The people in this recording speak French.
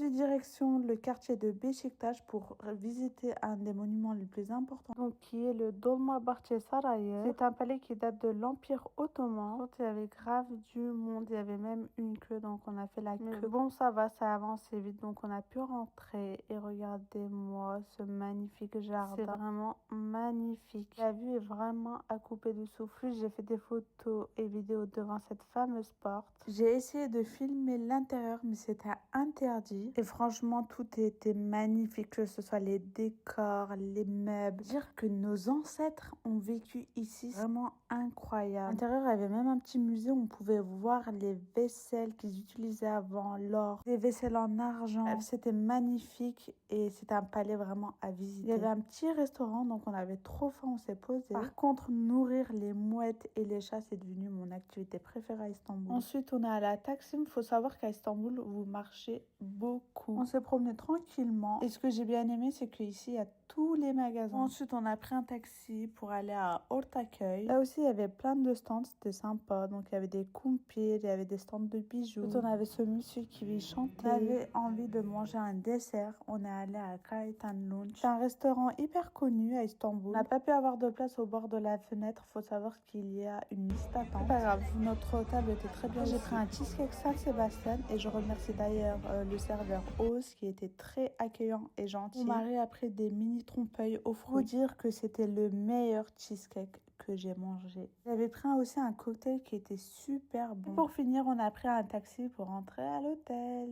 pris direction le quartier de Beşiktaş pour visiter un des monuments les plus importants, donc qui est le Dolmabahçe Sarayı. C'est un palais qui date de l'Empire ottoman. Il y avait grave du monde, il y avait même une queue, donc on a fait la queue. Bon, ça va, ça avance vite, donc on a pu rentrer et regardez-moi ce magnifique jardin. C'est vraiment magnifique. La vue est vraiment à couper du souffle. J'ai fait des photos et vidéos devant cette fameuse porte. J'ai essayé de filmer l'intérieur, mais c'était interdit. Et franchement, tout était magnifique, que ce soit les décors, les meubles. Dire que nos ancêtres ont vécu ici, vraiment incroyable. À l'intérieur, il y avait même un petit musée où on pouvait voir les vaisselles qu'ils utilisaient avant, l'or, des vaisselles en argent. Bref, c'était magnifique et c'était un palais vraiment à visiter. Il y avait un petit restaurant, donc on avait trop faim, on s'est posé. Par contre, nourrir les mouettes et les chats, c'est devenu mon activité préférée à Istanbul. Ensuite, on est allé à Taksim. Il faut savoir qu'à Istanbul, vous marchez beaucoup. On s'est promené tranquillement. Et ce que j'ai bien aimé, c'est qu'ici, il y a tous les magasins. Ensuite, on a pris un taxi pour aller à Ortaköy. Là aussi, il y avait plein de stands, c'était sympa. Donc, il y avait des kumpir, il y avait des stands de bijoux. Ensuite, on avait ce monsieur qui chantait. On avait envie de manger un dessert. On est allé à Kaitan Lunch. C'est un restaurant hyper connu à Istanbul. On n'a pas pu avoir de place au bord de la fenêtre. Faut savoir qu'il y a une liste d'attente. C'est pas grave, notre table était très bien. J'ai pris un cheesecake Saint-Sébastien et je remercie d'ailleurs le serveur Oz qui était très accueillant et gentil. Mon mari a pris des mini trompe-l'œil au fruit. Faut dire que c'était le meilleur cheesecake que j'ai mangé. J'avais pris aussi un cocktail qui était super bon. Et pour finir, on a pris un taxi pour rentrer à l'hôtel.